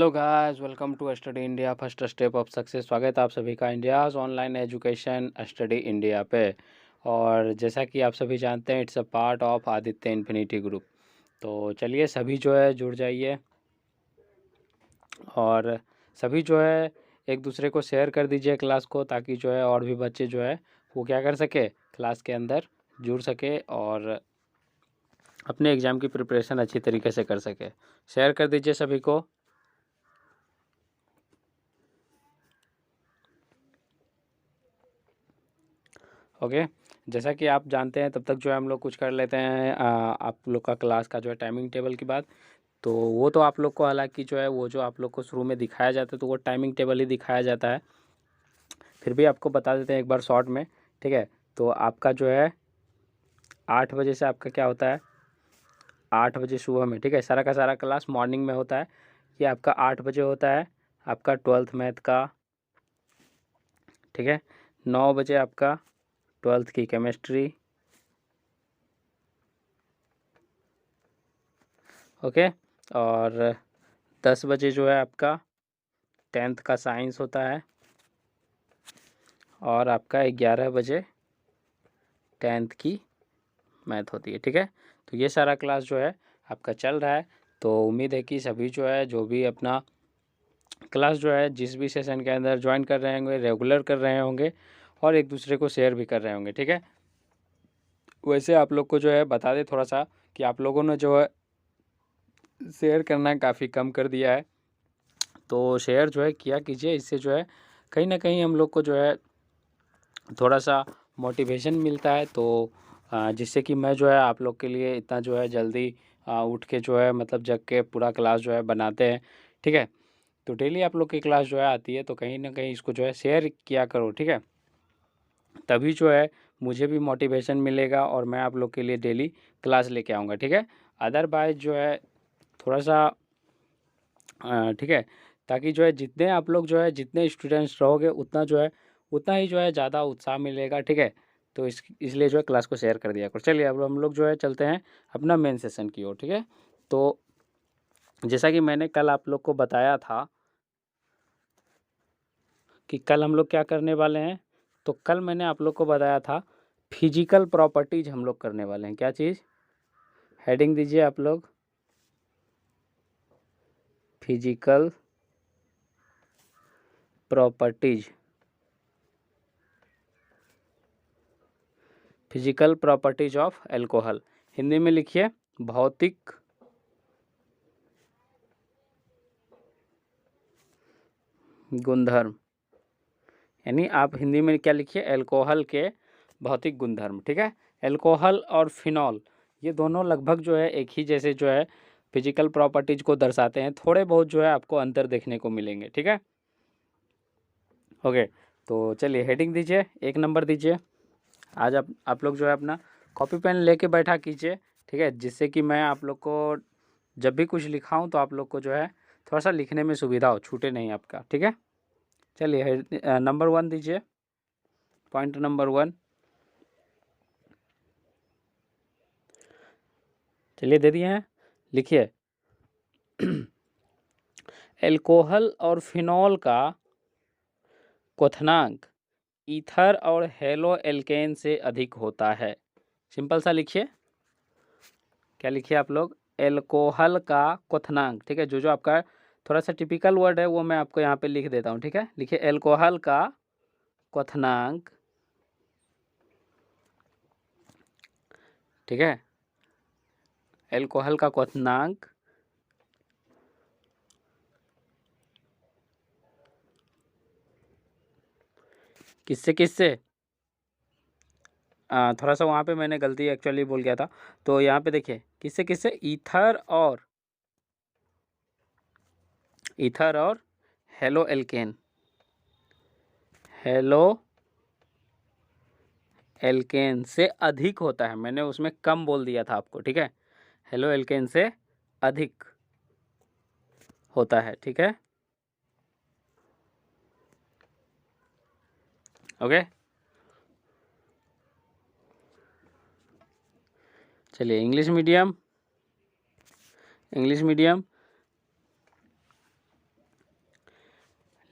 Hello guys, welcome to Study India first step of success. स्वागत है आप सभी का India's online education Study India पे। और जैसा कि आप सभी जानते हैं, it's a part of Aditya Infinity Group. तो चलिए सभी जो है जुड़ जाइए और सभी जो है एक दूसरे को शेयर कर दीजिए क्लास को, ताकि जो है और भी बच्चे जो है वो क्या कर सके, क्लास के अंदर जुड़ सके और अपने एग्ज़ाम की प्रिपरेशन अच्छी तरीके से कर सके। शेयर कर दीजिए सभी को। ओके, जैसा कि आप जानते हैं, तब तक जो है हम लोग कुछ कर लेते हैं आप लोग का क्लास का जो है टाइमिंग टेबल की बात। तो वो तो आप लोग को, हालांकि जो है वो जो आप लोग को शुरू में दिखाया जाता है तो वो टाइमिंग टेबल ही दिखाया जाता है। फिर भी आपको बता देते हैं एक बार शॉर्ट में, ठीक है। तो आपका जो है 8 बजे से आपका क्या होता है, 8 बजे सुबह में, ठीक है, सारा का सारा क्लास मॉर्निंग में होता है। ये आपका 8 बजे होता है आपका 12th मैथ का, ठीक है। 9 बजे आपका 12th की केमिस्ट्री, ओके। और 10 बजे जो है आपका 10th का साइंस होता है। और आपका 11 बजे 10th की मैथ होती है, ठीक है। तो ये सारा क्लास जो है आपका चल रहा है। तो उम्मीद है कि सभी जो है जो भी अपना क्लास जो है जिस भी सेशन के अंदर ज्वाइन कर रहे होंगे, रेगुलर कर रहे होंगे और एक दूसरे को शेयर भी कर रहे होंगे, ठीक है। वैसे आप लोग को जो है बता दें थोड़ा सा कि आप लोगों ने जो है शेयर करना काफ़ी कम कर दिया है। तो शेयर जो है किया कीजिए, इससे जो है कहीं ना कहीं हम लोग को जो है थोड़ा सा मोटिवेशन मिलता है। तो जिससे कि मैं जो है आप लोग के लिए इतना जो है जल्दी उठ के जो है मतलब जग के पूरा क्लास जो है बनाते हैं, ठीक है। तो डेली आप लोग की क्लास जो है आती है, तो कहीं ना कहीं इसको जो है शेयर किया करो, ठीक है। तभी जो है मुझे भी मोटिवेशन मिलेगा और मैं आप लोग के लिए डेली क्लास लेके आऊँगा, ठीक है। अदरवाइज जो है थोड़ा सा ठीक है, ताकि जो है जितने आप लोग जो है जितने स्टूडेंट्स रहोगे उतना जो है उतना ही जो है ज़्यादा उत्साह मिलेगा, ठीक है। तो इसलिए जो है क्लास को शेयर कर दिया करो। चलिए अब हम लोग जो है चलते हैं अपना मेन सेशन की ओर, ठीक है। तो जैसा कि मैंने कल आप लोग को बताया था कि कल हम लोग क्या करने वाले हैं, तो कल मैंने आप लोग को बताया था फिजिकल प्रॉपर्टीज हम लोग करने वाले हैं। क्या चीज़, हेडिंग दीजिए आप लोग, physical properties. Physical properties of alcohol, Hindi में लिखिए भौतिक गुणधर्म। यानी आप हिंदी में क्या लिखिए, एल्कोहल के भौतिक गुणधर्म, ठीक है। एल्कोहल और फिनॉल ये दोनों लगभग जो है एक ही जैसे जो है फिजिकल प्रॉपर्टीज को दर्शाते हैं। थोड़े बहुत जो है आपको अंतर देखने को मिलेंगे, ठीक है। ओके, तो चलिए हेडिंग दीजिए, 1 नंबर दीजिए। आज आप लोग जो है अपना कॉपी पेन लेके बैठा कीजिए, ठीक है, जिससे कि मैं आप लोग को जब भी कुछ लिखाऊं तो आप लोग को जो है थोड़ा सा लिखने में सुविधा हो, छूटे नहीं आपका, ठीक है। चलिए नंबर 1 दीजिए, पॉइंट नंबर 1। चलिए दे दिए हैं, लिखिए एल्कोहल और फिनॉल का क्वथनांक ईथर और हेलो एल्केन से अधिक होता है। सिंपल सा लिखिए, क्या लिखिए आप लोग, एल्कोहल का क्वथनांक, ठीक है। जो जो आपका थोड़ा सा टिपिकल वर्ड है वो मैं आपको यहाँ पे लिख देता हूँ, ठीक है। लिखिए एल्कोहल का क्वथनांक, ठीक है। एल्कोहल का क्वथनांक किससे किससे, थोड़ा सा वहाँ पे मैंने गलती एक्चुअली बोल गया था। तो यहाँ पे देखिए किससे किससे, ईथर और हेलो एल्केन, हेलो एल्केन से अधिक होता है। मैंने उसमें कम बोल दिया था आपको, ठीक है। हेलो एल्केन से अधिक होता है, ठीक है। ओके, चलिए इंग्लिश मीडियम, इंग्लिश मीडियम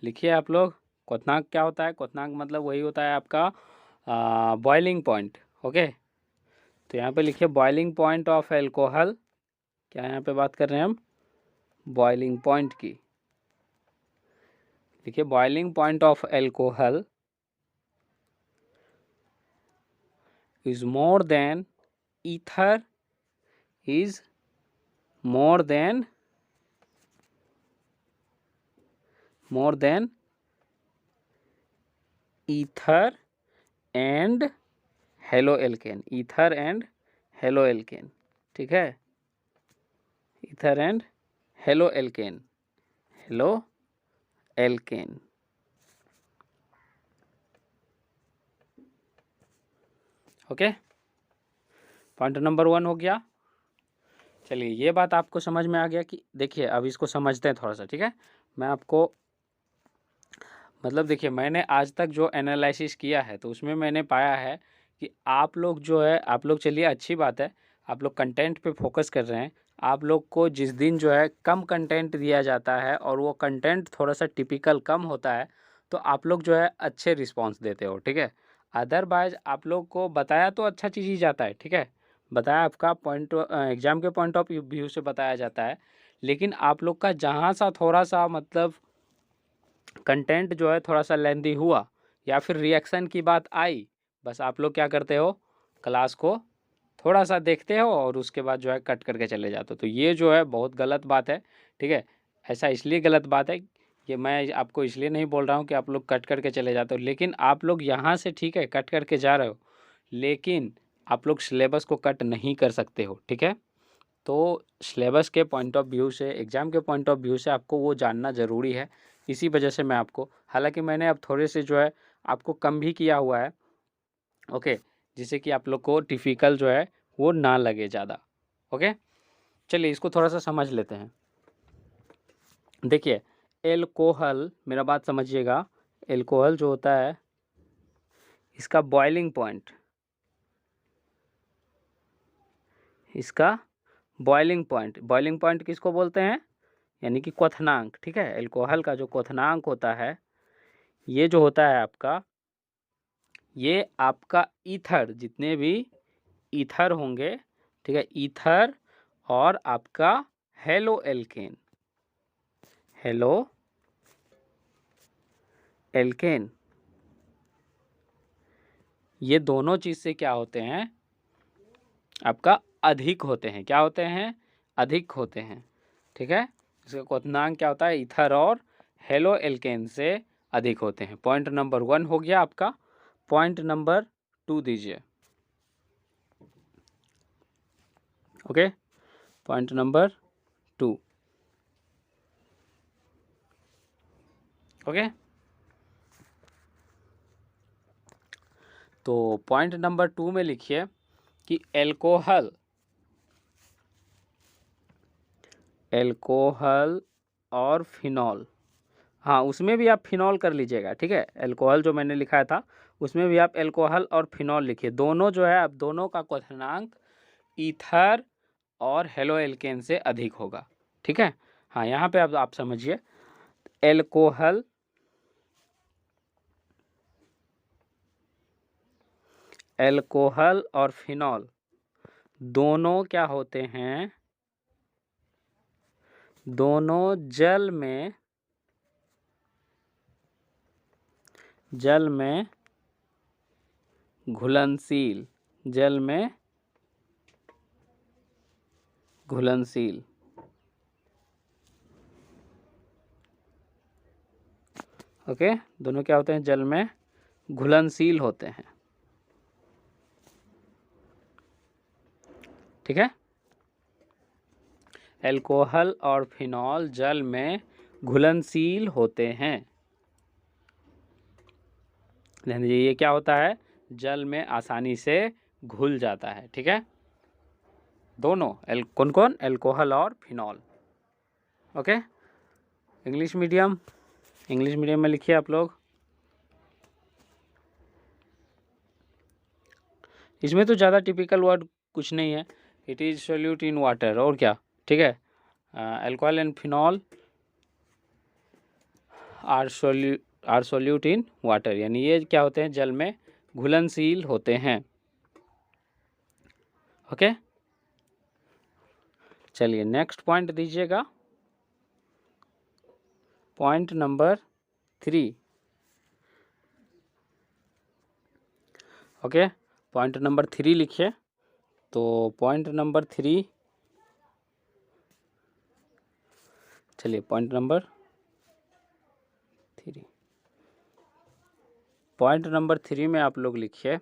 लिखिए आप लोग। क्वथनांक क्या होता है? क्वथनांक मतलब वही होता है आपका बॉइलिंग पॉइंट। ओके, तो यहाँ पे लिखिए बॉइलिंग पॉइंट ऑफ एल्कोहल। क्या यहाँ पे बात कर रहे हैं हम? बॉइलिंग पॉइंट की। देखिए boiling point of alcohol is more than ether is more than ether and haloalkane. Ether and haloalkane, ठीक है, ether and haloalkane, haloalkane. Okay, point number 1 हो गया। चलिए ये बात आपको समझ में आ गया कि देखिए अब इसको समझते हैं थोड़ा सा, ठीक है। मैं आपको मतलब देखिए मैंने आज तक जो एनालिसिस किया है तो उसमें मैंने पाया है कि आप लोग जो है, आप लोग चलिए अच्छी बात है, आप लोग कंटेंट पे फोकस कर रहे हैं। आप लोग को जिस दिन जो है कम कंटेंट दिया जाता है और वो कंटेंट थोड़ा सा टिपिकल कम होता है तो आप लोग जो है अच्छे रिस्पांस देते हो, ठीक है। अदरवाइज आप लोग को बताया तो अच्छा चीज़ ही जाता है, ठीक है, बताया आपका पॉइंट एग्ज़ाम के पॉइंट ऑफ व्यू से बताया जाता है, लेकिन आप लोग का जहाँ सा थोड़ा सा मतलब कंटेंट जो है थोड़ा सा लेंदी हुआ या फिर रिएक्शन की बात आई, बस आप लोग क्या करते हो, क्लास को थोड़ा सा देखते हो और उसके बाद जो है कट करके चले जाते हो। तो ये जो है बहुत गलत बात है, ठीक है। ऐसा इसलिए गलत बात है, ये मैं आपको इसलिए नहीं बोल रहा हूँ कि आप लोग कट करके चले जाते हो, लेकिन आप लोग यहाँ से ठीक है कट करके जा रहे हो, लेकिन आप लोग सिलेबस को कट नहीं कर सकते हो, ठीक है। तो सिलेबस के पॉइंट ऑफ व्यू से, एग्ज़ाम के पॉइंट ऑफ व्यू से आपको वो जानना ज़रूरी है। इसी वजह से मैं आपको, हालांकि मैंने अब थोड़े से जो है आपको कम भी किया हुआ है, ओके, जिससे कि आप लोग को डिफ़िकल्ट जो है वो ना लगे ज़्यादा। ओके, चलिए इसको थोड़ा सा समझ लेते हैं। देखिए एल्कोहल, मेरा बात समझिएगा, एल्कोहल जो होता है इसका बॉइलिंग पॉइंट, इसका बॉइलिंग पॉइंट किसको बोलते हैं? यानी कि क्वथनांक, ठीक है। एल्कोहल का जो क्वथनांक होता है ये जो होता है आपका, ये आपका ईथर, जितने भी ईथर होंगे, ठीक है, ईथर और आपका हेलो एल्केन, हेलो एल्केन, ये दोनों चीज़ से क्या होते हैं आपका अधिक होते हैं। क्या होते हैं? अधिक होते हैं, ठीक है। इसका क्वथनांक क्या होता है? ईथर और हेलो एल्केन से अधिक होते हैं। पॉइंट नंबर 1 हो गया आपका। पॉइंट नंबर 2 दीजिए। Okay, point number 2। ओके, तो पॉइंट नंबर 2 में लिखिए कि एल्कोहल और फिनॉल, हाँ उसमें भी आप फिनॉल कर लीजिएगा, ठीक है। एल्कोहल जो मैंने लिखा था उसमें भी आप एल्कोहल और फिनॉल लिखिए। दोनों जो है, अब दोनों का क्वथनांक ईथर और हेलो एल्केन से अधिक होगा, ठीक है। हाँ यहाँ पे अब आप समझिए, एल्कोहल और फिनॉल दोनों क्या होते हैं? दोनों जल में घुलनशील, जल में घुलनशील, ओके, दोनों क्या होते हैं? जल में घुलनशील होते हैं, ठीक है। एल्कोहल और फिनॉल जल में घुलनशील होते हैं। ध्यान दीजिए, ये क्या होता है? जल में आसानी से घुल जाता है, ठीक है। दोनों कौन कौन? एल्कोहल और फिनॉल। ओके, इंग्लिश मीडियम में लिखिए आप लोग। इसमें तो ज़्यादा टिपिकल वर्ड कुछ नहीं है, it is solute in water, और क्या, ठीक है। Alcohol and phenol are solute in water, यानी ये क्या होते हैं, जल में घुलनशील होते हैं। ओके, चलिए नेक्स्ट पॉइंट दीजिएगा, point number 3। Okay, point number 3 लिखिए। तो पॉइंट नंबर 3, चलिए पॉइंट नंबर 3, पॉइंट नंबर 3 में आप लोग लिखिए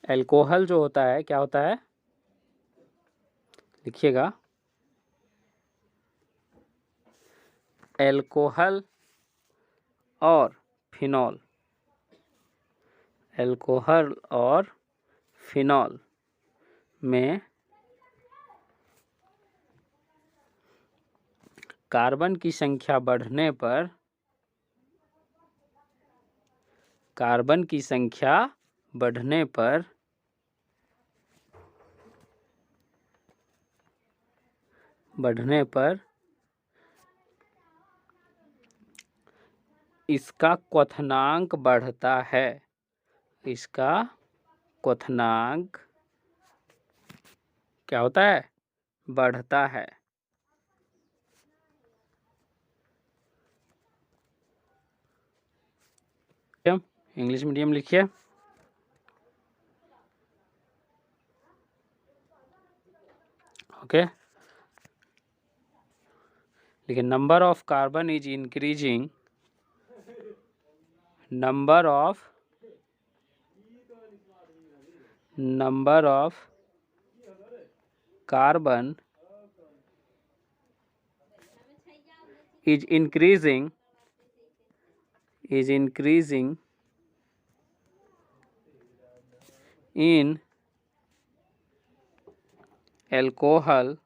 अल्कोहल जो होता है क्या होता है, लिखिएगा अल्कोहल और फिनॉल, अल्कोहल और फिनॉल में कार्बन की संख्या बढ़ने पर, कार्बन की संख्या बढ़ने पर इसका क्वथनांक बढ़ता है, इसका क्वथनांक क्या होता है, बढ़ता है। इंग्लिश मीडियम लिखिए। ओके, लेकिन number of carbon is increasing, number of carbon is increasing in alcohol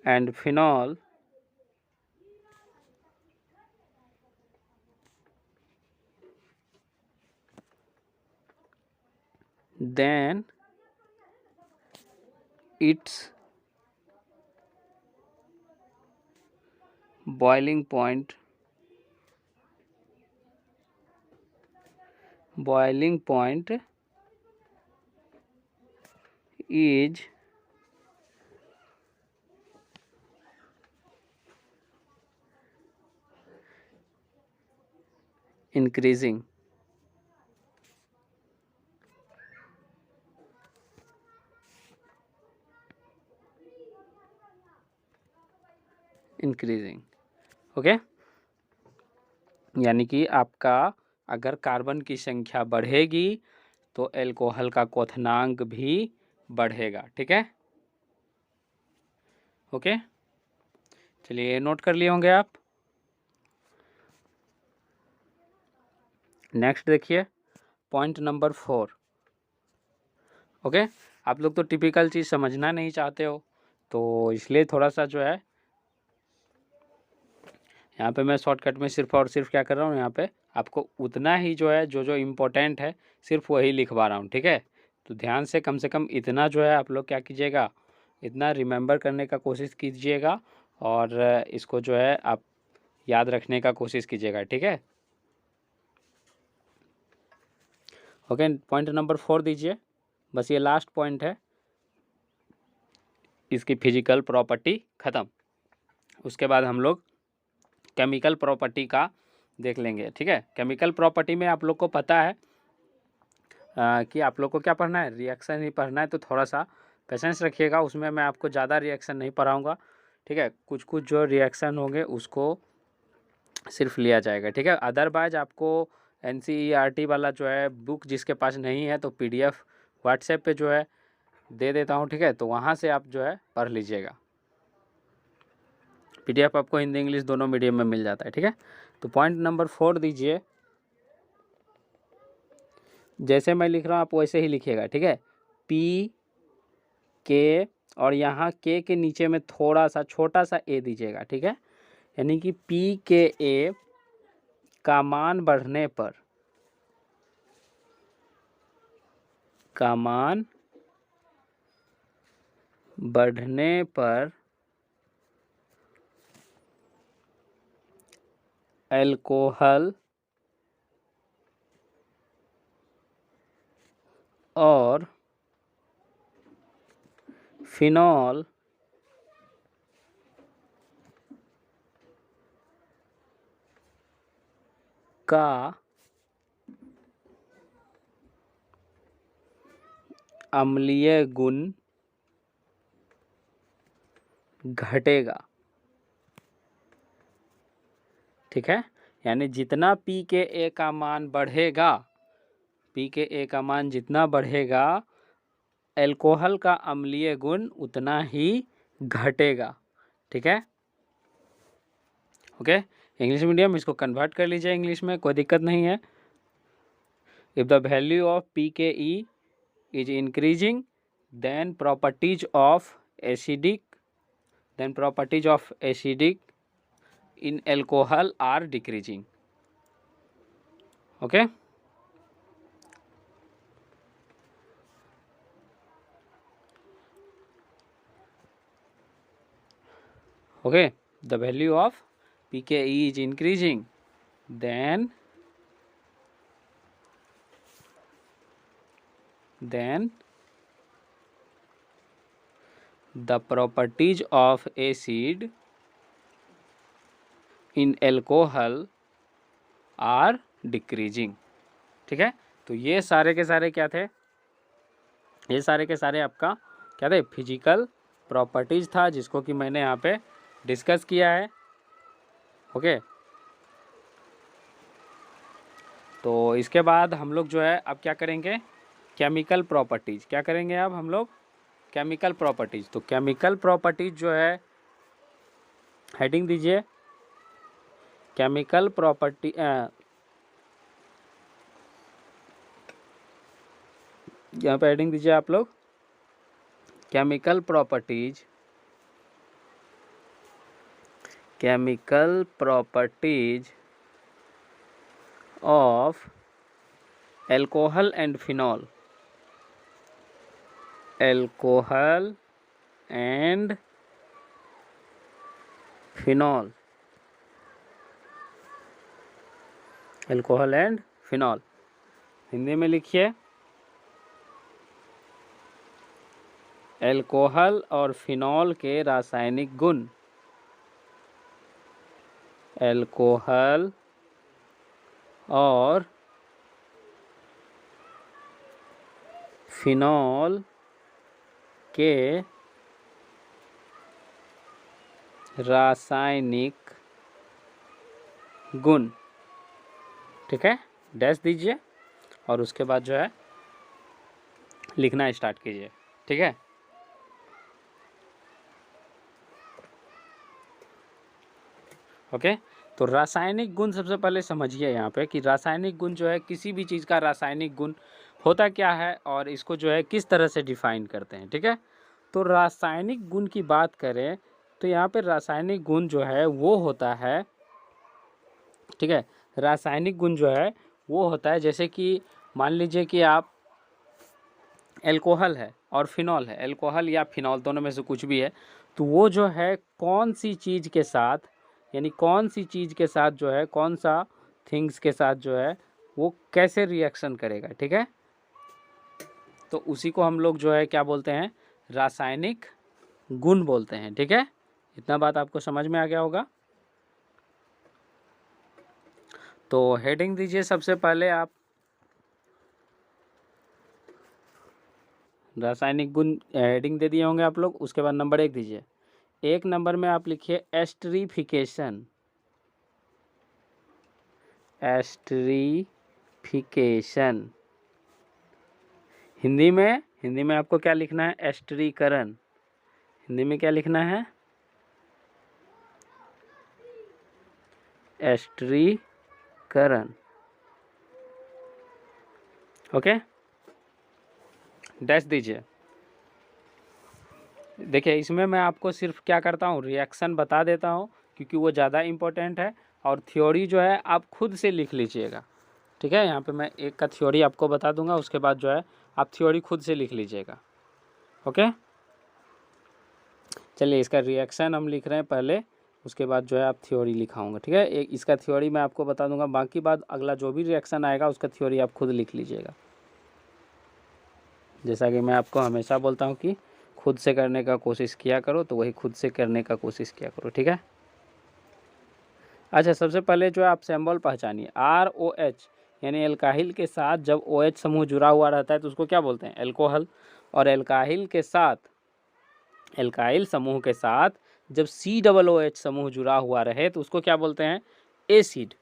and phenol, then its boiling point is increasing. Okay, यानी कि आपका अगर कार्बन की संख्या बढ़ेगी तो एल्कोहल का क्वथनांक भी बढ़ेगा। ठीक है, ओके, चलिए नोट कर लिए होंगे आप। नेक्स्ट देखिए पॉइंट नंबर 4। ओके, आप लोग तो टिपिकल चीज़ समझना नहीं चाहते हो, तो इसलिए थोड़ा सा जो है यहाँ पे मैं शॉर्टकट में सिर्फ और सिर्फ क्या कर रहा हूँ, यहाँ पे आपको उतना ही जो है जो इम्पोर्टेंट है सिर्फ वही लिखवा रहा हूँ। ठीक है, तो ध्यान से कम कम इतना जो है आप लोग क्या कीजिएगा, इतना रिमेंबर करने का कोशिश कीजिएगा और इसको जो है आप याद रखने का कोशिश कीजिएगा। ठीक है, ओके, पॉइंट नंबर 4 दीजिए, बस ये लास्ट पॉइंट है, इसकी फिजिकल प्रॉपर्टी ख़त्म। उसके बाद हम लोग केमिकल प्रॉपर्टी का देख लेंगे। ठीक है, केमिकल प्रॉपर्टी में आप लोग को पता है कि आप लोग को क्या पढ़ना है, रिएक्शन ही पढ़ना है, तो थोड़ा सा पेशेंस रखिएगा, उसमें मैं आपको ज़्यादा रिएक्शन नहीं पढ़ाऊँगा। ठीक है, कुछ कुछ जो रिएक्शन होंगे उसको सिर्फ लिया जाएगा। ठीक है, अदरवाइज आपको NCERT वाला जो है बुक जिसके पास नहीं है तो PDF व्हाट्सएप पे जो है दे देता हूँ। ठीक है, तो वहाँ से आप जो है पढ़ लीजिएगा, PDF आपको हिंदी इंग्लिश दोनों मीडियम में मिल जाता है। ठीक है, तो पॉइंट नंबर 4 दीजिए, जैसे मैं लिख रहा हूँ आप वैसे ही लिखिएगा। ठीक है, PK और यहाँ K के नीचे में थोड़ा सा छोटा सा A दीजिएगा। ठीक है, यानी कि PKA का मान बढ़ने पर, का मान बढ़ने पर अल्कोहल और फिनॉल का अम्लीय गुण घटेगा। ठीक है, यानी जितना pKa का मान बढ़ेगा, pKa का मान जितना बढ़ेगा, अल्कोहल का अम्लीय गुण उतना ही घटेगा। ठीक है, ओके। इंग्लिश मीडियम, इसको कन्वर्ट कर लीजिए इंग्लिश में, कोई दिक्कत नहीं है। If the value of pKe is increasing, then properties of acidic in alcohol are decreasing. Okay, the value of pKe is increasing, then the properties of acid in alcohol are decreasing. ठीक है, तो ये सारे के सारे क्या थे, ये सारे के सारे आपका क्या थे, फिजिकल प्रॉपर्टीज था, जिसको कि मैंने यहाँ पे डिस्कस किया है। ओके, तो इसके बाद हम लोग जो है अब क्या करेंगे, केमिकल प्रॉपर्टीज। क्या करेंगे अब हम लोग, केमिकल प्रॉपर्टीज। तो केमिकल प्रॉपर्टीज जो है, हेडिंग दीजिए केमिकल प्रॉपर्टी, यहाँ पे हेडिंग दीजिए आप लोग chemical properties, chemical properties of alcohol and phenol, alcohol and phenol, alcohol and phenol. Hindi में लिखिए, अल्कोहल और फिनॉल के रासायनिक गुण, अल्कोहल और फिनॉल के रासायनिक गुण। ठीक है, डैश दीजिए और उसके बाद जो है लिखना स्टार्ट कीजिए। ठीक है, ओके। तो रासायनिक गुण सबसे पहले समझिए यहाँ पे कि रासायनिक गुण जो है, किसी भी चीज़ का रासायनिक गुण होता क्या है और इसको जो है किस तरह से डिफाइन करते हैं। ठीक है, तो रासायनिक गुण की बात करें तो यहाँ पे रासायनिक गुण जो है वो होता है, ठीक है, रासायनिक गुण जो है वो होता है, जैसे कि मान लीजिए कि आप अल्कोहल है और फिनॉल है, अल्कोहल या फिनॉल दोनों में से कुछ भी है, तो वो जो है कौन सी चीज़ के साथ, यानी कौन सी चीज़ के साथ जो है, कौन सा थिंग्स के साथ जो है वो कैसे रिएक्शन करेगा। ठीक है, तो उसी को हम लोग जो है क्या बोलते हैं, रासायनिक गुण बोलते हैं। ठीक है, इतना बात आपको समझ में आ गया होगा। तो हेडिंग दीजिए सबसे पहले आप, रासायनिक गुण हेडिंग दे दिए होंगे आप लोग। उसके बाद नंबर 1 दीजिए, 1 नंबर में आप लिखिए एस्टरीफिकेशन, एस्टरीफिकेशन। हिंदी में आपको क्या लिखना है, एस्टरीकरण। हिंदी में क्या लिखना है, एस्टरीकरण। ओके, डैश दीजिए। देखिए, इसमें मैं आपको सिर्फ क्या करता हूँ, रिएक्शन बता देता हूँ, क्योंकि वो ज़्यादा इम्पोर्टेंट है, और थ्योरी जो है आप खुद से लिख लीजिएगा। ठीक है, यहाँ पे मैं एक का थ्योरी आपको बता दूंगा, उसके बाद जो है आप थ्योरी खुद से लिख लीजिएगा। ओके, चलिए इसका रिएक्शन हम लिख रहे हैं पहले, उसके बाद जो है आप थ्योरी लिखाऊंगा, ठीक है। एक इसका थ्योरी मैं आपको बता दूंगा, बाकी बाद अगला जो भी रिएक्शन आएगा उसका थ्योरी आप खुद लिख लीजिएगा। जैसा कि मैं आपको हमेशा बोलता हूँ कि खुद से करने का कोशिश किया करो, तो वही खुद से करने का कोशिश किया करो, ठीक है। अच्छा, सबसे पहले जो है आप सिंबल पहचानिए। ROH यानी एल्काहिल के साथ जब OH समूह जुड़ा हुआ रहता है तो उसको क्या बोलते हैं? एल्कोहल। और एल्काहिल के साथ, एल्काइल समूह के साथ जब COOH समूह जुड़ा हुआ रहे तो उसको क्या बोलते हैं? एसिड,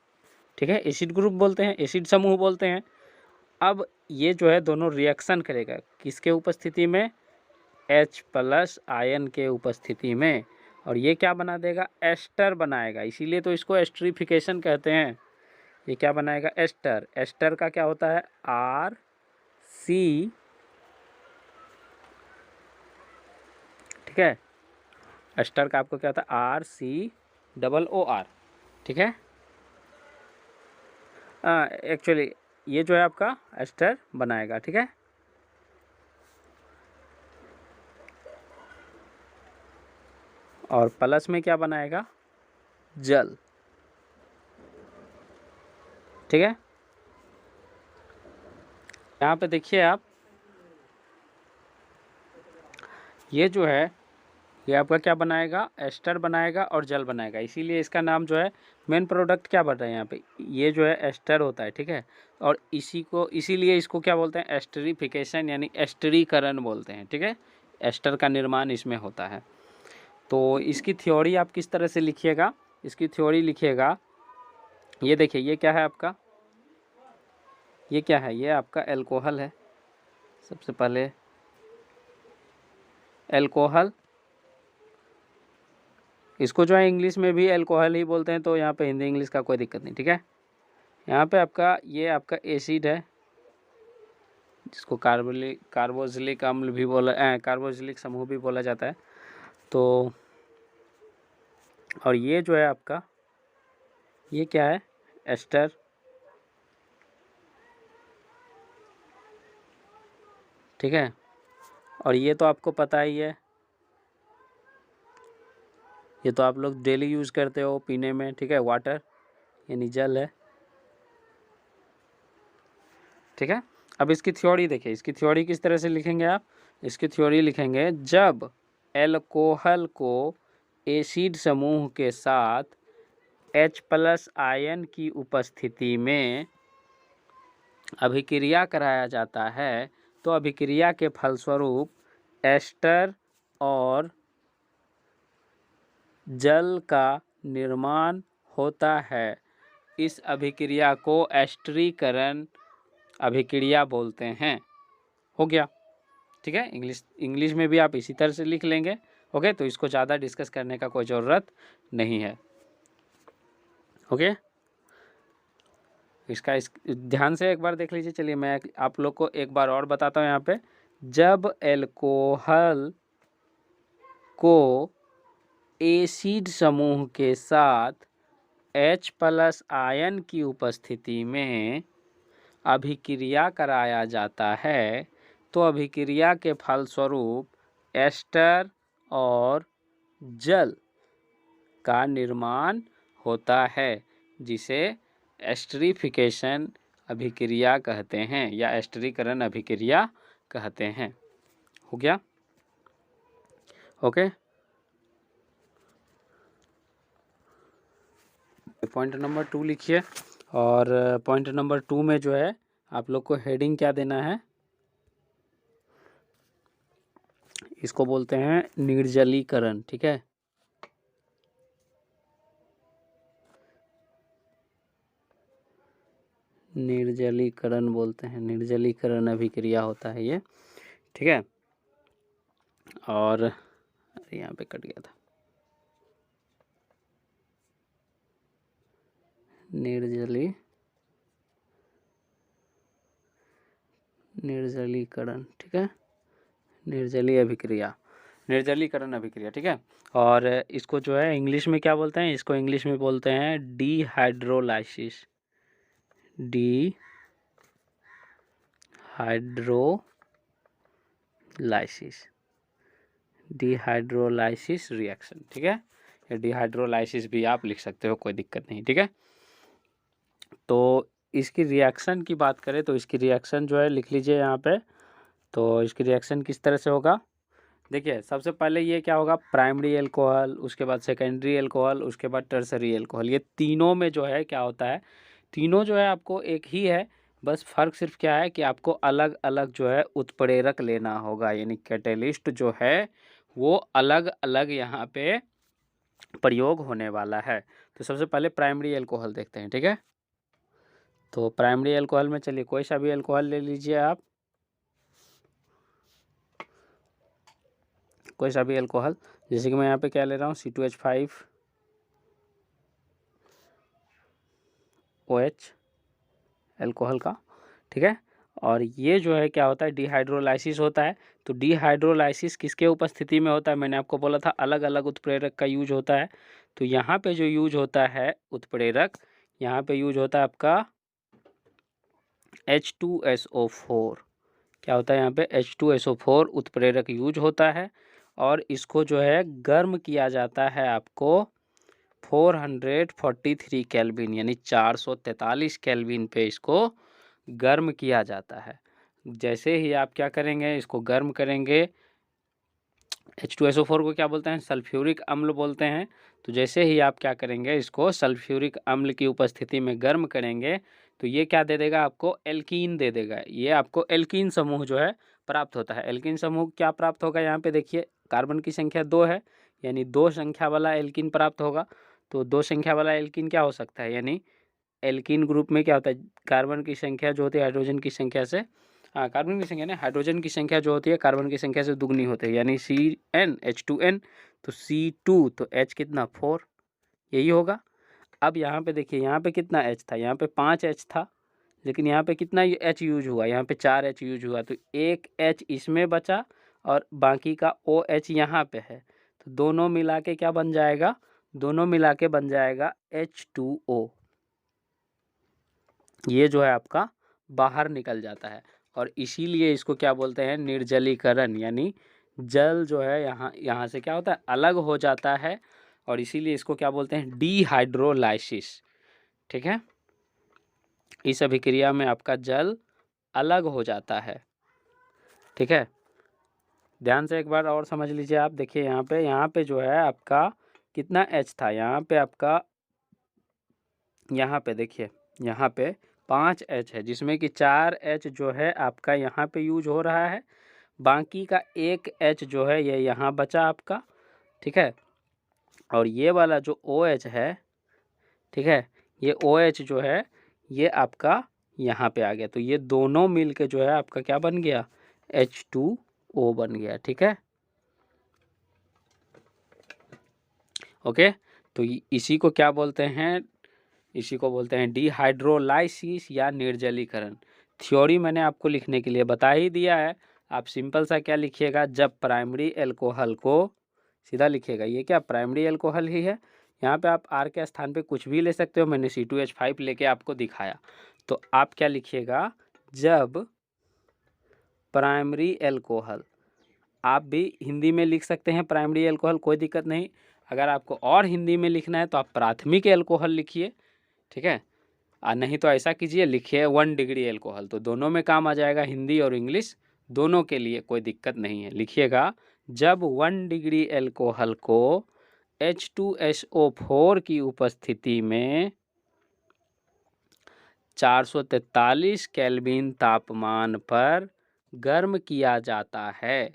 ठीक है। एसिड ग्रुप बोलते हैं, एसिड समूह बोलते हैं। अब ये जो है दोनों रिएक्शन करेगा किसके उपस्थिति में? H+ आयन के उपस्थिति में। और ये क्या बना देगा? एस्टर बनाएगा, इसीलिए तो इसको एस्टरीफिकेशन कहते हैं। ये क्या बनाएगा? एस्टर। एस्टर का क्या होता है? RC, ठीक है। एस्टर का आपको क्या होता है? RCOOR, ठीक है। एक्चुअली ये जो है आपका एस्टर बनाएगा, ठीक है। और प्लस में क्या बनाएगा? जल, ठीक है। यहाँ पे देखिए आप, ये जो है ये आपका क्या बनाएगा? एस्टर बनाएगा और जल बनाएगा, इसीलिए इसका नाम जो है मेन प्रोडक्ट क्या बन रहा है यहाँ पे? ये जो है एस्टर होता है, ठीक है। और इसीलिए इसको क्या बोलते हैं? एस्टरीफिकेशन यानी एस्टरीकरण बोलते हैं, ठीक है। एस्टर का निर्माण इसमें होता है। तो इसकी थ्योरी आप किस तरह से लिखिएगा? इसकी थ्योरी लिखिएगा, ये देखिए ये क्या है आपका? ये क्या है? ये आपका एल्कोहल है। सबसे पहले एल्कोहल, इसको जो है इंग्लिश में भी एल्कोहल ही बोलते हैं, तो यहाँ पे हिंदी इंग्लिश का कोई दिक्कत नहीं, ठीक है। यहाँ पे आपका ये आपका एसिड है, जिसको कार्बोक्सिलिक अम्ल भी कार्बोक्सिलिक समूह भी बोला जाता है। तो और ये जो है आपका, ये क्या है? एस्टर, ठीक है। और ये तो आपको पता ही है, ये तो आप लोग डेली यूज़ करते हो पीने में, ठीक है। वाटर यानी जल है, ठीक है। अब इसकी थ्योरी देखिए, इसकी थ्योरी किस तरह से लिखेंगे आप? इसकी थ्योरी लिखेंगे, जब एल्कोहल को एसिड समूह के साथ H+ आयन की उपस्थिति में अभिक्रिया कराया जाता है तो अभिक्रिया के फलस्वरूप एस्टर और जल का निर्माण होता है। इस अभिक्रिया को एस्टरीकरण अभिक्रिया बोलते हैं। हो गया, ठीक है। इंग्लिश में भी आप इसी तरह से लिख लेंगे, ओके। तो इसको ज़्यादा डिस्कस करने का कोई ज़रूरत नहीं है, ओके। इसका ध्यान से एक बार देख लीजिए। चलिए मैं आप लोग को एक बार और बताता हूँ यहाँ पे। जब एल्कोहल को एसिड समूह के साथ H+ आयन की उपस्थिति में अभिक्रिया कराया जाता है तो अभिक्रिया के फलस्वरूप एस्टर और जल का निर्माण होता है, जिसे एस्टरीफिकेशन अभिक्रिया कहते हैं या एस्टरीकरण अभिक्रिया कहते हैं। हो गया, ओके। पॉइंट नंबर 2 लिखिए। और पॉइंट नंबर 2 में जो है आप लोग को हेडिंग क्या देना है? इसको बोलते हैं निर्जलीकरण, ठीक है। निर्जलीकरण बोलते हैं, निर्जलीकरण अभिक्रिया होता है ये, ठीक है। और यहाँ पे कट गया था, निर्जलीकरण, ठीक है। निर्जलीकरण अभिक्रिया, ठीक है। और इसको जो है इंग्लिश में क्या बोलते हैं? इसको इंग्लिश में बोलते हैं डिहाइड्रोलाइसिस, डिहाइड्रोलाइसिस रिएक्शन, ठीक है। या डिहाइड्रोलाइसिस भी आप लिख सकते हो, कोई दिक्कत नहीं, ठीक है। तो इसकी रिएक्शन की बात करें तो इसकी रिएक्शन जो है लिख लीजिए यहाँ पे। तो इसकी रिएक्शन किस तरह से होगा, देखिए सबसे पहले ये क्या होगा, प्राइमरी अल्कोहल, उसके बाद सेकेंडरी अल्कोहल, उसके बाद टर्सरी अल्कोहल। ये तीनों में जो है क्या होता है, तीनों जो है आपको एक ही है, बस फर्क सिर्फ क्या है कि आपको अलग अलग जो है उत्प्रेरक लेना होगा, यानी कैटेलिस्ट जो है वो अलग अलग यहाँ पे प्रयोग होने वाला है। तो सबसे पहले प्राइमरी अल्कोहल देखते हैं, ठीक है। तो प्राइमरी अल्कोहल में चलिए कोई सा भी अल्कोहल ले लीजिए आप, कोई सा भी अल्कोहल, जैसे कि मैं यहाँ पे क्या ले रहा हूँ, C2H5OH अल्कोहल का, ठीक है। और ये जो है क्या होता है, डिहाइड्रोलाइसिस होता है। तो डिहाइड्रोलाइसिस किसके उपस्थिति में होता है, मैंने आपको बोला था अलग अलग उत्प्रेरक का यूज होता है। तो यहाँ पे जो यूज होता है उत्प्रेरक, यहाँ पे यूज होता है आपका H2SO4। क्या होता है यहाँ पे, H2SO4 उत्प्रेरक यूज होता है। और इसको जो है गर्म किया जाता है आपको 443 केल्विन, यानी 443 केल्विन पे इसको गर्म किया जाता है। जैसे ही आप क्या करेंगे, इसको गर्म करेंगे, H2SO4 को क्या बोलते हैं, सल्फ्यूरिक अम्ल बोलते हैं। तो जैसे ही आप क्या करेंगे, इसको सल्फ्यूरिक अम्ल की उपस्थिति में गर्म करेंगे, तो ये क्या दे देगा आपको, एल्कीन दे देगा। ये आपको एल्कीन समूह जो है प्राप्त होता है। एल्कीन समूह क्या प्राप्त होगा, यहाँ पे देखिए कार्बन की संख्या 2 है, यानी 2 संख्या वाला एल्कीन प्राप्त होगा। तो 2 संख्या वाला एल्कीन क्या हो सकता है, यानी एल्कीन ग्रुप में क्या होता है, कार्बन की संख्या जो होती है हाइड्रोजन की संख्या से, कार्बन की संख्या नहीं, हाइड्रोजन की संख्या जो होती है कार्बन की संख्या से दुगनी होती है, यानी CnH2n, तो C2, तो H कितना 4, यही होगा। अब यहाँ पे देखिए, यहाँ पे कितना H था, यहाँ पे 5 H था, लेकिन यहाँ पे कितना H यूज हुआ, यहाँ पे 4 H यूज हुआ। तो एक H इसमें बचा और बाकी का OH यहाँ पे है। तो दोनों मिला के क्या बन जाएगा, दोनों मिला के बन जाएगा H2O। ये जो है आपका बाहर निकल जाता है, और इसीलिए इसको क्या बोलते हैं, निर्जलीकरण, यानी जल जो है यहाँ से क्या होता है, अलग हो जाता है, और इसीलिए इसको क्या बोलते हैं, डिहाइड्रोलाइसिस, ठीक है। इस अभिक्रिया में आपका जल अलग हो जाता है, ठीक है। ध्यान से एक बार और समझ लीजिए आप, देखिए यहाँ पे जो है आपका कितना H था, यहाँ पे आपका, यहाँ पे देखिए यहाँ पे 5 H है, जिसमें कि 4 H जो है आपका यहाँ पे यूज हो रहा है, बाकी का 1 H जो है ये यहाँ बचा आपका, ठीक है। और ये वाला जो OH है, ठीक है, ये OH जो है ये आपका यहाँ पे आ गया। तो ये दोनों मिल के जो है आपका क्या बन गया, H2O बन गया, ठीक है। ओके, तो इसी को क्या बोलते हैं, इसी को बोलते हैं डिहाइड्रोलाइसिस या निर्जलीकरण। थ्योरी मैंने आपको लिखने के लिए बता ही दिया है। आप सिंपल सा क्या लिखिएगा, जब प्राइमरी अल्कोहल को सीधा लिखिएगा, ये क्या प्राइमरी अल्कोहल ही है, यहाँ पे आप R के स्थान पे कुछ भी ले सकते हो, मैंने C2H5 लेके आपको दिखाया। तो आप क्या लिखिएगा, जब प्राइमरी अल्कोहल, आप भी हिंदी में लिख सकते हैं प्राइमरी अल्कोहल, कोई दिक्कत नहीं। अगर आपको और हिंदी में लिखना है तो आप प्राथमिक अल्कोहल लिखिए, ठीक है। नहीं तो ऐसा कीजिए, लिखिए 1 डिग्री अल्कोहल, तो दोनों में काम आ जाएगा, हिंदी और इंग्लिश दोनों के लिए कोई दिक्कत नहीं है। लिखिएगा, जब 1 डिग्री अल्कोहल को H2SO4 की उपस्थिति में 443 केल्विन तापमान पर गर्म किया जाता है,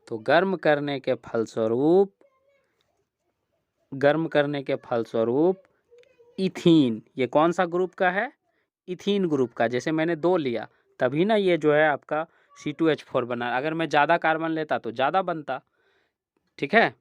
तो गर्म करने के फलस्वरूप इथीन, ये कौन सा ग्रुप का है, इथीन ग्रुप का, जैसे मैंने 2 लिया तभी ना ये जो है आपका C2H4 बना। अगर मैं ज़्यादा कार्बन लेता तो ज़्यादा बनता, ठीक है।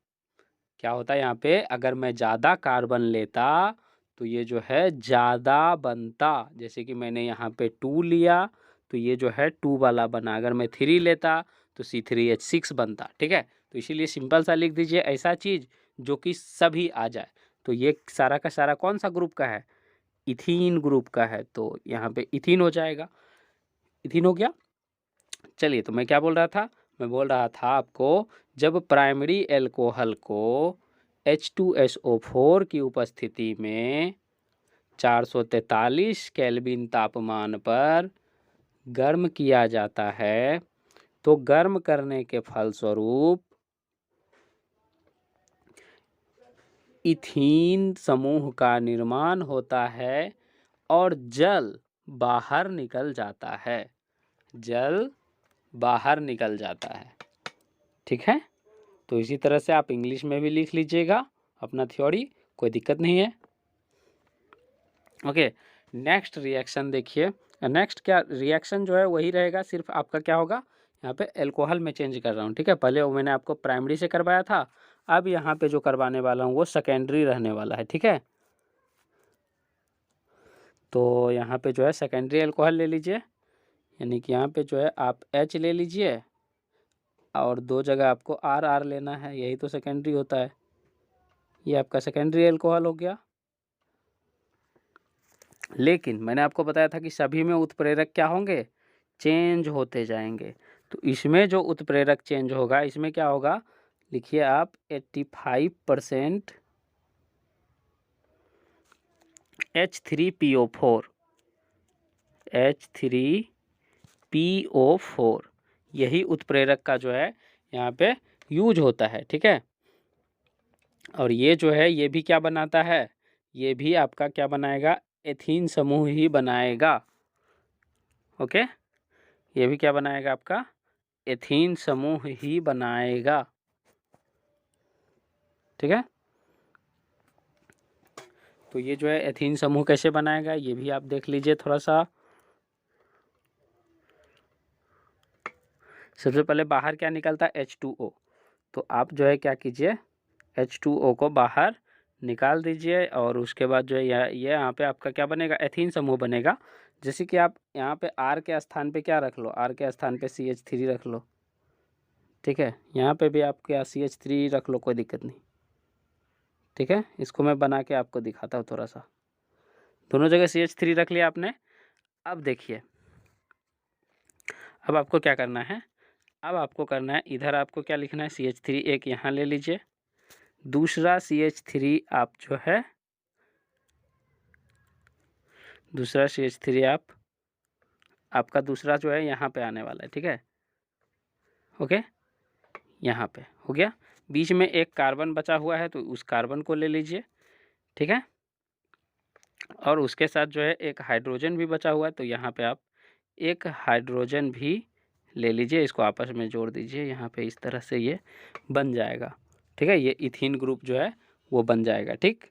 क्या होता है यहाँ पे, अगर मैं ज़्यादा कार्बन लेता तो ये जो है ज़्यादा बनता, जैसे कि मैंने यहाँ पे 2 लिया तो ये जो है 2 वाला बना। अगर मैं 3 लेता तो C3H6 बनता, ठीक है। तो इसीलिए सिंपल सा लिख दीजिए ऐसा चीज़ जो कि सभी आ जाए। तो ये सारा का सारा कौन सा ग्रुप का है, इथीन ग्रुप का है, तो यहाँ पे इथीन हो जाएगा, इथीन हो गया। चलिए, तो मैं क्या बोल रहा था, मैं बोल रहा था आपको जब प्राइमरी एल्कोहल को H2SO4 की उपस्थिति में 443 केल्विन तापमान पर गर्म किया जाता है तो गर्म करने के फलस्वरूप इथीन समूह का निर्माण होता है और जल बाहर निकल जाता है। जल बाहर निकल जाता है। ठीक है, तो इसी तरह से आप इंग्लिश में भी लिख लीजिएगा अपना थ्योरी, कोई दिक्कत नहीं है। ओके, नेक्स्ट रिएक्शन देखिए। नेक्स्ट क्या रिएक्शन जो है वही रहेगा, सिर्फ आपका क्या होगा यहाँ पे एल्कोहल में चेंज कर रहा हूँ। ठीक है, पहले वो मैंने आपको प्राइमरी से करवाया था, अब यहाँ पे जो करवाने वाला हूँ वो सेकेंडरी रहने वाला है। ठीक है, तो यहाँ पे जो है सेकेंडरी एल्कोहल ले लीजिए, यानी कि यहाँ पे जो है आप H ले लीजिए और दो जगह आपको RR लेना है, यही तो सेकेंडरी होता है। ये आपका सेकेंडरी एल्कोहल हो गया। लेकिन मैंने आपको बताया था कि सभी में उत्प्रेरक क्या होंगे, चेंज होते जाएंगे। तो इसमें जो उत्प्रेरक चेंज होगा, इसमें क्या होगा, लिखिए आप 85% H3PO4 H3PO4 यही उत्प्रेरक का जो है यहाँ पे यूज होता है। ठीक है, और ये जो है ये भी क्या बनाता है, ये भी आपका क्या बनाएगा, एथीन समूह ही बनाएगा। ओके, ये भी क्या बनाएगा, आपका एथीन समूह ही बनाएगा। ठीक है, तो ये जो है एथीन समूह कैसे बनाएगा ये भी आप देख लीजिए थोड़ा सा। सबसे पहले बाहर क्या निकलता है, H2O। तो आप जो है क्या कीजिए, H2O को बाहर निकाल दीजिए और उसके बाद जो है ये यहाँ पे आपका क्या बनेगा, एथीन समूह बनेगा। जैसे कि आप यहाँ पे R के स्थान पे क्या रख लो, R के स्थान पे CH3 रख लो। ठीक है, यहाँ पे भी आप क्या CH3 रख लो, कोई दिक्कत नहीं। ठीक है, इसको मैं बना के आपको दिखाता हूँ थोड़ा सा। दोनों जगह CH3 रख लिया आपने। अब देखिए, अब आपको क्या करना है, अब आपको करना है इधर आपको क्या लिखना है, CH3 एक यहाँ ले लीजिए, दूसरा CH3 आप जो है दूसरा CH3 आपका दूसरा जो है यहाँ पे आने वाला है। ठीक है, ओके, यहाँ पे हो गया। बीच में एक कार्बन बचा हुआ है तो उस कार्बन को ले लीजिए। ठीक है, और उसके साथ जो है एक हाइड्रोजन भी बचा हुआ है तो यहाँ पे आप एक हाइड्रोजन भी ले लीजिए, इसको आपस में जोड़ दीजिए यहाँ पे, इस तरह से ये बन जाएगा। ठीक है, ये इथीन ग्रुप जो है वो बन जाएगा। ठीक,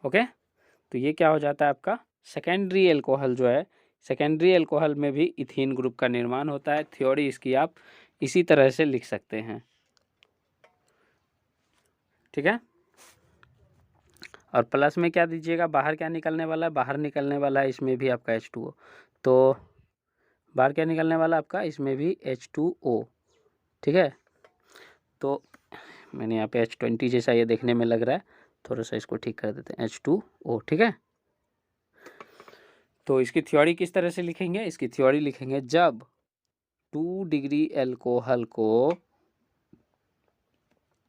ओके, तो ये क्या हो जाता है आपका सेकेंडरी एल्कोहल जो है, सेकेंडरी एल्कोहल में भी इथीन ग्रुप का निर्माण होता है। थ्योरी इसकी आप इसी तरह से लिख सकते हैं। ठीक है, और प्लस में क्या दीजिएगा, बाहर क्या निकलने वाला है, बाहर निकलने वाला है इसमें भी आपका H2O। तो बाहर क्या निकलने वाला है आपका, इसमें भी H2O। ठीक है, तो मैंने यहाँ पे H20 जैसा ये देखने में लग रहा है, थोड़ा सा इसको ठीक कर देते हैं, H2O। ठीक है, तो इसकी थ्योरी किस तरह से लिखेंगे, इसकी थ्योरी लिखेंगे जब 2 डिग्री एल्कोहल को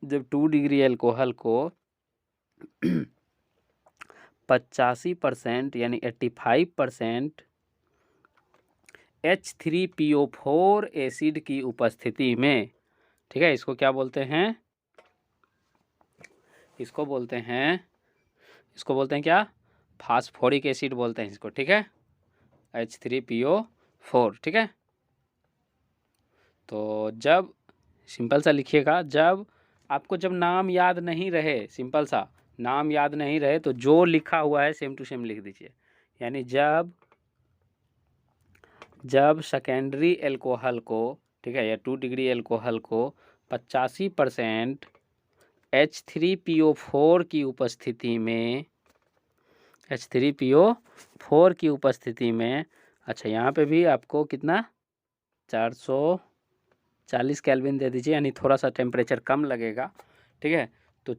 जब 2 डिग्री एल्कोहल को 85% यानी 85% H3PO4 एसिड की उपस्थिति में, ठीक है, इसको क्या बोलते हैं, इसको बोलते हैं क्या, फास्फोरिक एसिड बोलते हैं इसको। ठीक है, H3PO4। ठीक है, तो जब सिंपल सा लिखिएगा, जब आपको जब नाम याद नहीं रहे, सिंपल सा नाम याद नहीं रहे तो जो लिखा हुआ है सेम टू सेम लिख दीजिए। यानी जब सेकेंडरी एल्कोहल को, ठीक है, या 2 डिग्री एल्कोहल को 85% H3PO4 की उपस्थिति में, H3PO4 की उपस्थिति में, अच्छा यहाँ पे भी आपको कितना 440 केल्विन दे दीजिए, यानी थोड़ा सा टेम्परेचर कम लगेगा। ठीक है, तो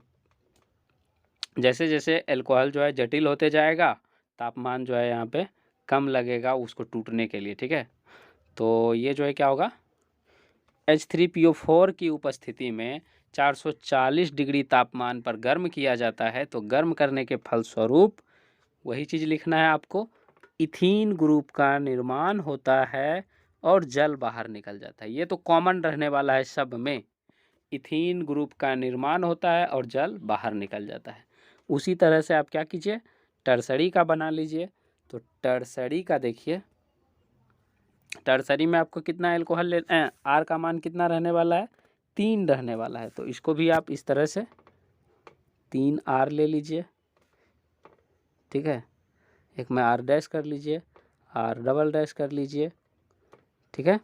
जैसे जैसे एल्कोहल जो है जटिल होते जाएगा, तापमान जो है यहाँ पे कम लगेगा उसको टूटने के लिए। ठीक है, तो ये जो है क्या होगा, H3PO4 की उपस्थिति में 440 डिग्री तापमान पर गर्म किया जाता है। तो गर्म करने के फलस्वरूप वही चीज़ लिखना है आपको, इथीन ग्रुप का निर्माण होता है और जल बाहर निकल जाता है। ये तो कॉमन रहने वाला है सब में, इथीन ग्रुप का निर्माण होता है और जल बाहर निकल जाता है। उसी तरह से आप क्या कीजिए, टर्सरी का बना लीजिए। तो टर्सरी का देखिए, टर्सरी में आपको कितना एल्कोहल आर का मान कितना रहने वाला है, 3 रहने वाला है। तो इसको भी आप इस तरह से 3R ले लीजिए, ठीक है। एक में R डैश कर लीजिए, R डबल डैश कर लीजिए, ठीक है।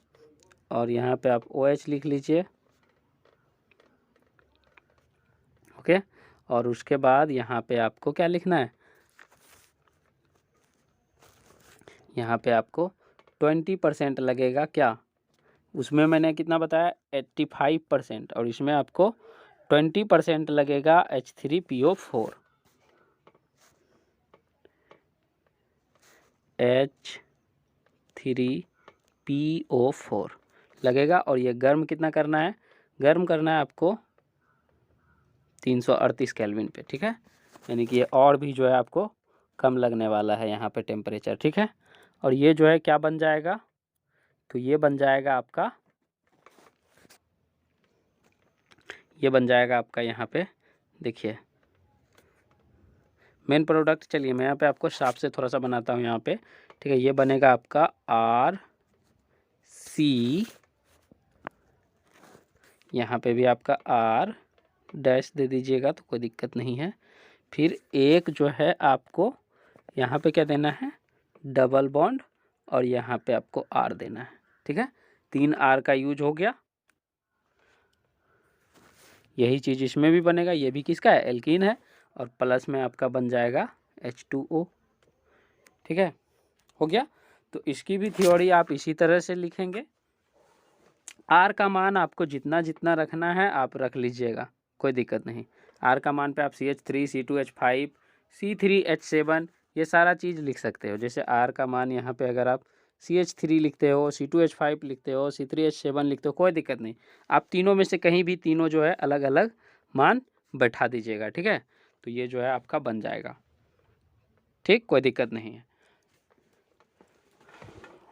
और यहाँ पे आप OH लिख लीजिए, ओके। और उसके बाद यहाँ पे आपको क्या लिखना है, यहाँ पे आपको 20% लगेगा क्या, उसमें मैंने कितना बताया 85%, और इसमें आपको 20% लगेगा H3PO4, H3PO4 लगेगा। और ये गर्म कितना करना है, गर्म करना है आपको 338 केल्विन पे, ठीक है। यानी कि ये और भी जो है आपको कम लगने वाला है यहाँ पे टेम्परेचर, ठीक है। और ये जो है क्या बन जाएगा, तो ये बन जाएगा आपका, ये बन जाएगा आपका यहाँ पे देखिए मेन प्रोडक्ट। चलिए मैं यहाँ पे आपको साफ से थोड़ा सा बनाता हूँ यहाँ पे, ठीक है। ये बनेगा आपका RC, यहाँ पे भी आपका R डैश दे दीजिएगा तो कोई दिक्कत नहीं है। फिर एक जो है आपको यहाँ पे क्या देना है, डबल बॉन्ड, और यहाँ पे आपको R देना है, ठीक है। 3R का यूज हो गया। यही चीज़ इसमें भी बनेगा, ये भी किसका है, एल्कीन है, और प्लस में आपका बन जाएगा H2O, ठीक है, हो गया। तो इसकी भी थ्योरी आप इसी तरह से लिखेंगे। R का मान आपको जितना जितना रखना है आप रख लीजिएगा, कोई दिक्कत नहीं। R का मान पे आप CH3 C2H5 C3H7 ये सारा चीज़ लिख सकते हो। जैसे R का मान यहाँ पे अगर आप CH3 लिखते हो, C2H5 लिखते हो, C3H7 लिखते हो, कोई दिक्कत नहीं। आप तीनों में से कहीं भी तीनों जो है अलग अलग मान बैठा दीजिएगा, ठीक है। तो ये जो है आपका बन जाएगा, ठीक, कोई दिक्कत नहीं है,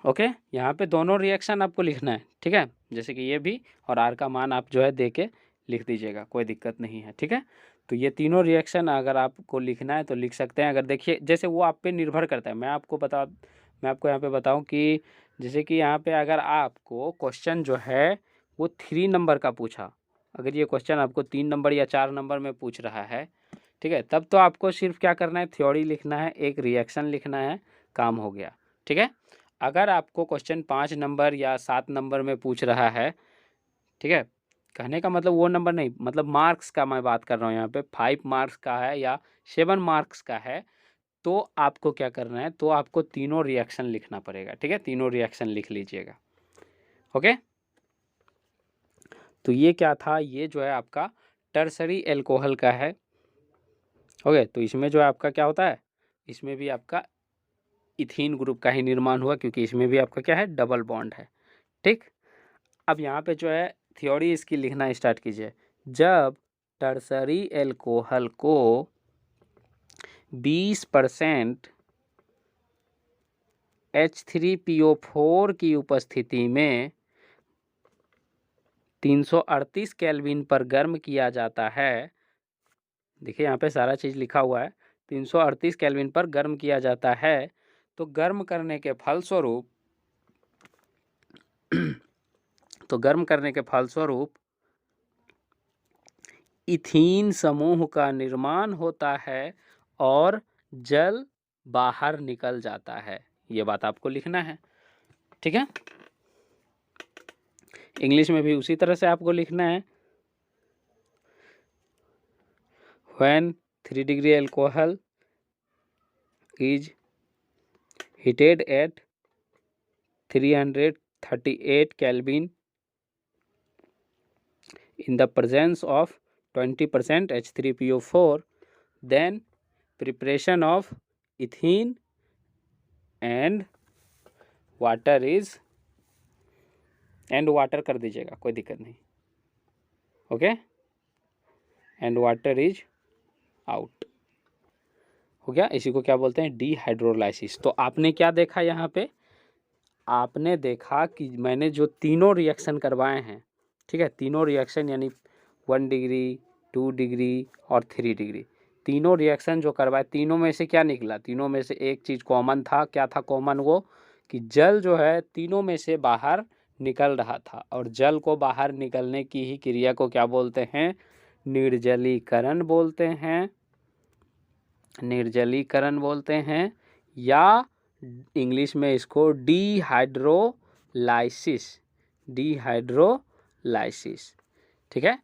ओके। यहाँ पे दोनों रिएक्शन आपको लिखना है, ठीक है। जैसे कि ये भी, और R का मान आप जो है दे के लिख दीजिएगा, कोई दिक्कत नहीं है, ठीक है। तो ये तीनों रिएक्शन अगर आपको लिखना है तो लिख सकते हैं। अगर देखिए जैसे वो आप पे निर्भर करता है, मैं आपको यहाँ पे बताऊँ कि जैसे कि यहाँ पे अगर आपको क्वेश्चन जो है वो 3 नंबर का पूछा, अगर ये क्वेश्चन आपको 3 नंबर या 4 नंबर में पूछ रहा है, ठीक है, तब तो आपको सिर्फ क्या करना है, थ्योरी लिखना है, एक रिएक्शन लिखना है, काम हो गया, ठीक है। अगर आपको क्वेश्चन 5 नंबर या 7 नंबर में पूछ रहा है, ठीक है, कहने का मतलब वो नंबर नहीं, मतलब मार्क्स का मैं बात कर रहा हूँ यहाँ पे, 5 मार्क्स का है या 7 मार्क्स का है, तो आपको क्या करना है, तो आपको तीनों रिएक्शन लिखना पड़ेगा, ठीक है। तीनों रिएक्शन लिख लीजिएगा, ओके। तो ये क्या था, ये जो है आपका टर्सरी एल्कोहल का है, ओके। तो इसमें जो है आपका क्या होता है, इसमें भी आपका इथीन ग्रुप का ही निर्माण हुआ, क्योंकि इसमें भी आपका क्या है, डबल बॉन्ड है, ठीक। अब यहाँ पे जो है थ्योरी इसकी लिखना स्टार्ट कीजिए। जब टर्सरी एल्कोहल को 20% H3PO4 की उपस्थिति में 338 केल्विन पर गर्म किया जाता है, देखिए यहाँ पे सारा चीज़ लिखा हुआ है, 338 केल्विन पर गर्म किया जाता है, तो गर्म करने के फलस्वरूप तो गर्म करने के फलस्वरूप इथीन समूह का निर्माण होता है और जल बाहर निकल जाता है। ये बात आपको लिखना है, ठीक है। इंग्लिश में भी उसी तरह से आपको लिखना है। When 3 degree alcohol is heated at 338 Kelvin in the presence of 20% H3PO4, then preparation of ethene and water is and water कर दीजिएगा, कोई दिक्कत नहीं। Okay, and water is out, हो गया। इसी को क्या बोलते हैं, डीहाइड्रोलाइसिस। तो आपने क्या देखा यहाँ पे, आपने देखा कि मैंने जो तीनों रिएक्शन करवाए हैं, ठीक है, तीनों रिएक्शन यानी 1 डिग्री, 2 डिग्री और 3 डिग्री, तीनों रिएक्शन जो करवाए, तीनों में से क्या निकला, तीनों में से एक चीज़ कॉमन था। क्या था कॉमन, वो कि जल जो है तीनों में से बाहर निकल रहा था, और जल को बाहर निकलने की ही क्रिया को क्या बोलते हैं, निर्जलीकरण बोलते हैं, निर्जलीकरण बोलते हैं, या इंग्लिश में इसको डीहाइड्रोलाइसिस, डीहाइड्रोलाइसिस, ठीक है।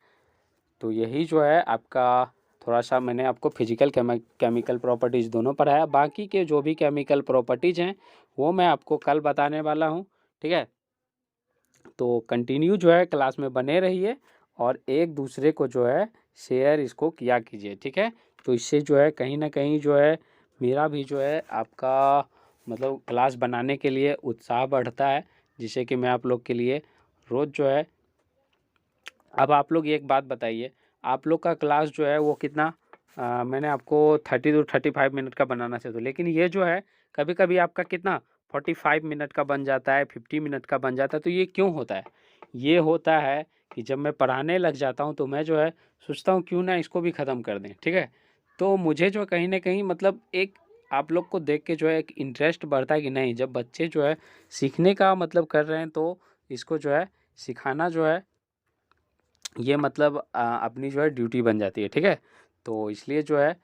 तो यही जो है आपका, थोड़ा सा मैंने आपको फिजिकल केमिकल प्रॉपर्टीज़ दोनों पढ़ाया, बाकी के जो भी केमिकल प्रॉपर्टीज़ हैं वो मैं आपको कल बताने वाला हूँ, ठीक है। तो कंटिन्यू जो है क्लास में बने रहिए, और एक दूसरे को जो है शेयर इसको किया कीजिए, ठीक है। तो इससे जो है कहीं ना कहीं जो है मेरा भी जो है आपका मतलब क्लास बनाने के लिए उत्साह बढ़ता है, जिससे कि मैं आप लोग के लिए रोज़ जो है, अब आप लोग एक बात बताइए, आप लोग का क्लास जो है वो कितना, मैंने आपको 30 to 35 मिनट का बनाना चाहिए, लेकिन ये जो है कभी कभी आपका कितना 45 मिनट का बन जाता है, 50 मिनट का बन जाता है। तो ये क्यों होता है, ये होता है कि जब मैं पढ़ाने लग जाता हूँ तो मैं जो है सोचता हूँ क्यों ना इसको भी ख़त्म कर दें, ठीक है। तो मुझे जो कहीं ना कहीं मतलब एक आप लोग को देख के जो है एक इंटरेस्ट बढ़ता है कि नहीं, जब बच्चे जो है सीखने का मतलब कर रहे हैं तो इसको जो है सिखाना जो है ये मतलब अपनी जो है ड्यूटी बन जाती है, ठीक है। तो इसलिए जो है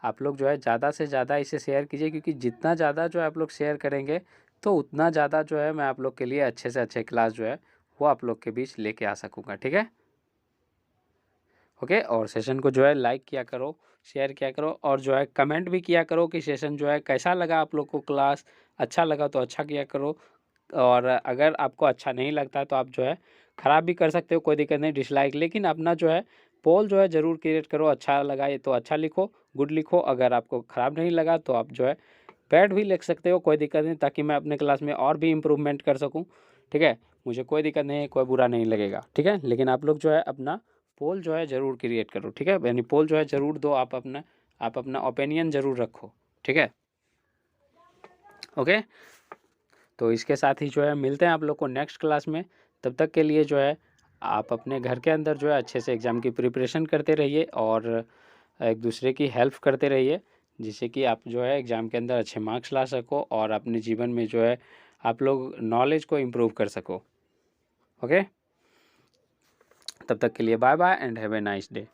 आप लोग जो है ज़्यादा से ज़्यादा इसे शेयर कीजिए, क्योंकि जितना ज़्यादा जो है आप लोग शेयर करेंगे तो उतना ज़्यादा जो है मैं आप लोग के लिए अच्छे से अच्छे क्लास जो है वो आप लोग के बीच लेके आ सकूँगा, ठीक है। ओके, और सेशन को जो है लाइक किया करो, शेयर किया करो, और जो है कमेंट भी किया करो कि सेशन जो है कैसा लगा आप लोग को, क्लास अच्छा लगा तो अच्छा किया करो, और अगर आपको अच्छा नहीं लगता है तो आप जो है ख़राब भी कर सकते हो, कोई दिक्कत नहीं, डिसलाइक, लेकिन अपना जो है पोल जो है ज़रूर क्रिएट करो। अच्छा लगा ये तो अच्छा लिखो, गुड लिखो, अगर आपको ख़राब नहीं लगा तो आप जो है बैड भी लिख सकते हो, कोई दिक्कत नहीं, ताकि मैं अपने क्लास में और भी इम्प्रूवमेंट कर सकूँ, ठीक है। मुझे कोई दिक्कत नहीं है, कोई बुरा नहीं लगेगा, ठीक है। लेकिन आप लोग जो है अपना पोल जो है ज़रूर क्रिएट करो, ठीक है, यानी पोल जो है ज़रूर दो, आप अपना ओपिनियन ज़रूर रखो, ठीक है। ओके, तो इसके साथ ही जो है मिलते हैं आप लोग को नेक्स्ट क्लास में। तब तक के लिए जो है आप अपने घर के अंदर जो है अच्छे से एग्ज़ाम की प्रिपरेशन करते रहिए, और एक दूसरे की हेल्प करते रहिए, जिससे कि आप जो है एग्ज़ाम के अंदर अच्छे मार्क्स ला सको, और अपने जीवन में जो है आप लोग नॉलेज को इम्प्रूव कर सको। ओके, तब तक के लिए bye bye and have a nice day.